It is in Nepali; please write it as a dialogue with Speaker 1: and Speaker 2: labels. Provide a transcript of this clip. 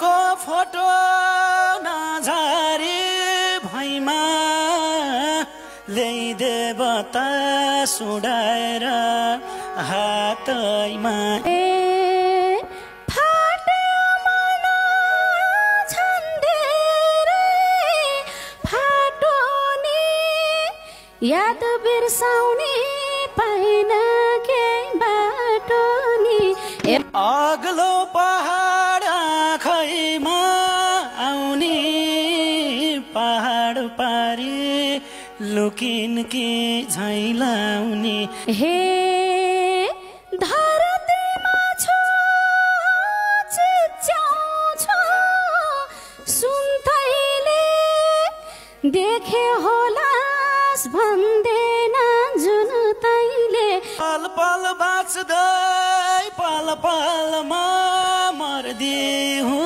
Speaker 1: को फोटो नझारी भैमा ल्याइदे बतास उडाएर हातैमा
Speaker 2: याद बिर्साउने पाइन के बाटो नि
Speaker 1: अग्लो पहाड आँखैमा आउने पहाड पारी लुकिन कि झैलाउने
Speaker 2: हे धरतीमा छु चिच्याउँछु सुन्तैले देखे होला भन्देन जुन तैले
Speaker 1: पल पल बाँच्दै पल पलमा मर्दी हुँ